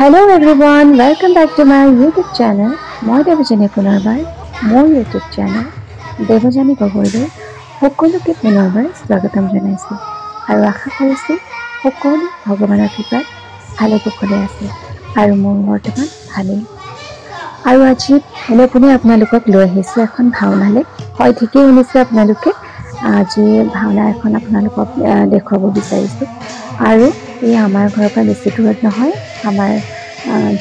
Hello everyone, welcome back to my YouTube channel. মই দেৱযানী পুনৰবাৰ মোৰ YouTube channel দেৱযানী গগৈলৈ সকলোকে পুনৰবাৰ স্বাগতম জনাইছোঁ আৰু আশা কৰিছোঁ সকলো ভগৱানৰ কৃপাত ভালে কুশলে আছে আৰু মোৰ বৰ্তমান ভালেই। আৰু আজি পুনে আপোনালোকক লৈ আহিছোঁ এখন ভাওনালৈ। হয়, ঠিকেই শুনিছে আপোনালোকে, আজি ভাওনা এখন আপোনালোকক দেখুৱাব বিচাৰিছোঁ। আৰু এই আমাৰ ঘৰৰ পৰা বেছি দূৰত নহয়, আমাৰ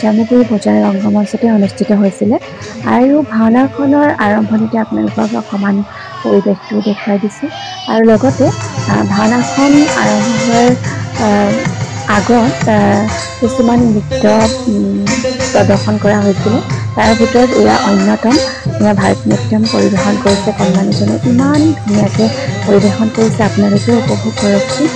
জামুগুৰি বজাৰ ৰংগমঞ্চতে অনুষ্ঠিত হৈছিলে। আৰু ভাওনাখনৰ আৰম্ভণিতে আপোনালোকক অকণমান পৰিৱেশটো দেখুৱাই দিছোঁ। আৰু লগতে ভাওনাখন আৰম্ভ হোৱাৰ আগত কিছুমান নৃত্য প্ৰদৰ্শন কৰা হৈছিলে। তাৰ ভিতৰত এয়া অন্যতম। এয়া ভাৰতনাট্যম পৰিৱেশন কৰিছে কণমানিজনে, ইমান ধুনীয়াকৈ পৰিৱেশন কৰিছে, আপোনালোকেও উপভোগ কৰকচোন।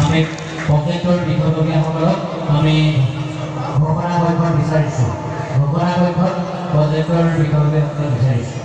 আমি প্ৰজেক্টৰ বিষয়ববীয়াসকলক আমি ঘোষণা কৰিব বিচাৰিছোঁ। প্ৰজেক্টৰ বিষয়ববীয়াসকলক বিচাৰিছোঁ।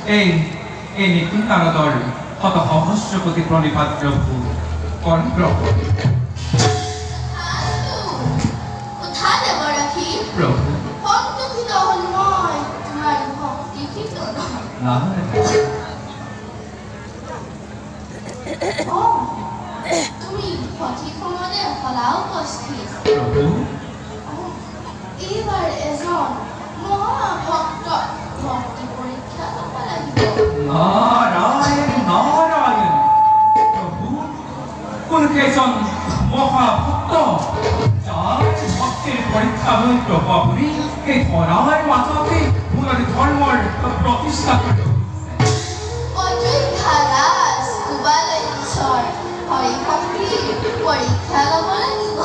এই নিকুন তাৰদৰ শত সহস্ৰ কোটি প্ৰণিপাত প্ৰভু কৰণ প্ৰভু প্ৰভু তুমি সঠিক সময়তে সদায় উপস্থিত প্ৰভু এইবাৰ এজন মহাভক্তৰ ভক্তি পৰীক্ষা ল'ব লাগিব নাৰায়ণ নাৰায়ণ প্ৰভু কোন কেজন মহাভক্ত যাৰ ভক্তিৰ পৰীক্ষা লৈ প্ৰভু আপুনি এই ধৰাৰ মাজতে পুনৰ ধৰ্মৰ প্ৰতিষ্ঠা কৰিব অযোধ্যা দাস কুবালেশ্বৰ হৰিভক্তিৰ পৰীক্ষা ল'ব লাগিব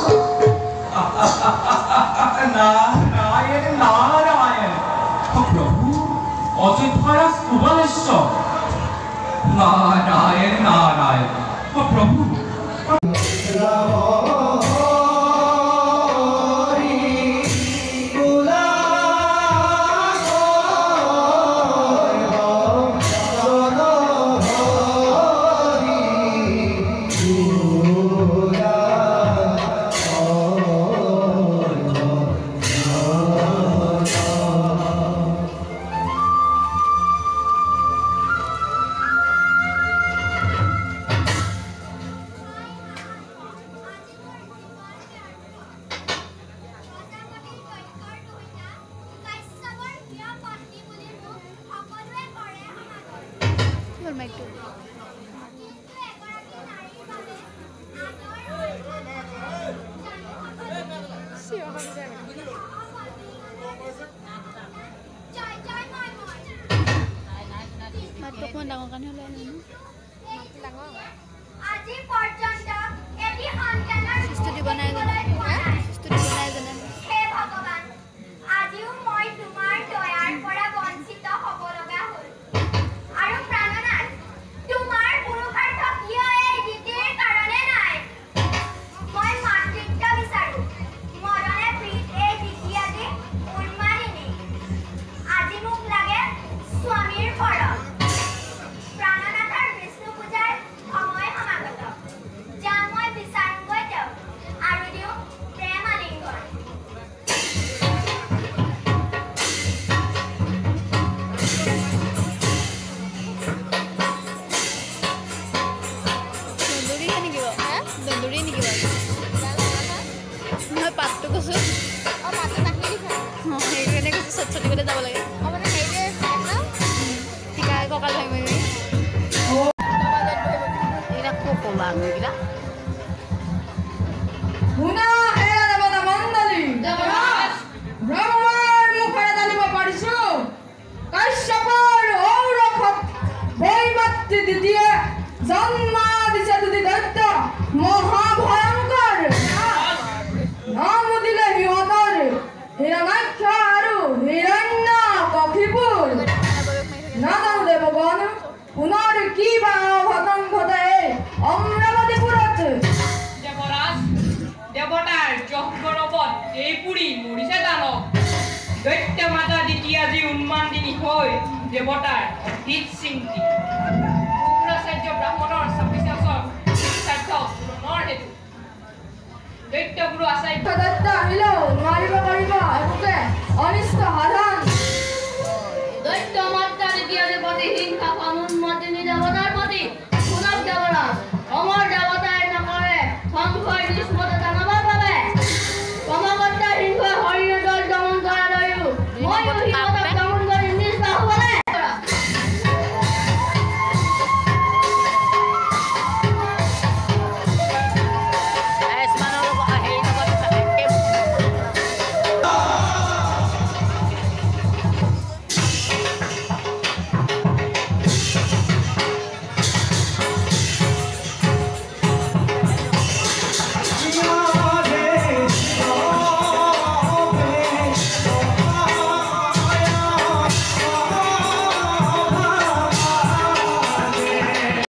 নাৰায়ণ নাৰায়ণ প্ৰভু অযোধ্যাৰাজ কুবালেশ্বৰ নাৰায়ণ নাৰায়ণ প্ৰভু আজি পৰ্যন্ত এটি সন্তানৰ स्तुति बनाए হে ভগৱান আজিও মই তোমাৰ দয়াৰ পৰা বঞ্চিত হ'ব লগা হ'ল আৰু প্ৰাণনাথ তোমাৰ পুৰুষাৰ্থ কিয় এই গীতিৰ কাৰণে নাই মই মাতৃত্ব বিচাৰো মৰণে প্ৰীত এই গীতি আজি উন্মাদিনী আজি মোক লাগে স্বামীৰ পৰশ প্ৰাণনাথৰ বিষ্ণু পূজাৰ সময় সমাগত যাম মই বিচাৰোঁগৈ তেওঁক আৰু দিওঁ প্ৰেম আলিংগন दंदुरी है निकी दंदुरी निकी मैं पातটো কৈছো অ পাতটো নাকি লিখা অ এইনে কৈছো সচ্ছতি করে যাব লাগে অ মানে হেইতে না টিকা ককাল ভাই মেৰি এৰা কোকোলা নইগিলা শুনা হেৰা দেৱতা মণ্ডলী দেৱৰাজ ব্ৰহ্মাৰ মুখেৰে জানিব পাৰিছো কাশ্যপৰ ঔৰখত বৈমাতৃ দ্বিতীয়ে জন্ম দিছে দুটি দৈত্য মহাভয়ংকৰ নাম দিলে সিহঁতৰ হিৰণ্যাক্ষ আৰু হিৰণ্য কশিপুৰ নাজানো দেৱগণ পুনৰ কি বা অঘটন ঘটে অমৰাৱতীপুৰত দেৱৰাজ দেৱতাৰ জহগৰবত এই পুৰি মৰিছে দানৱ দৈত্য মাতা দ্বিতীয় আজি উন্মাদিনী হৈ দেৱতাৰ অধিক চিন্তি শুক্ৰাচাৰ্য ব্ৰাহ্মণৰ 26 বছৰ শ্ৰাদ্ধ পূৰণৰ হেতু দৈত্যগুৰু আচাৰ্য দৈত্য আহিলেও নোৱাৰিব পাৰিব একোকে অনিষ্ট সাধন দৈত্য মাতা দ্বিতীয় দেৱতী হিংসা অনুন্মতিনী দেৱতাৰ প্ৰতি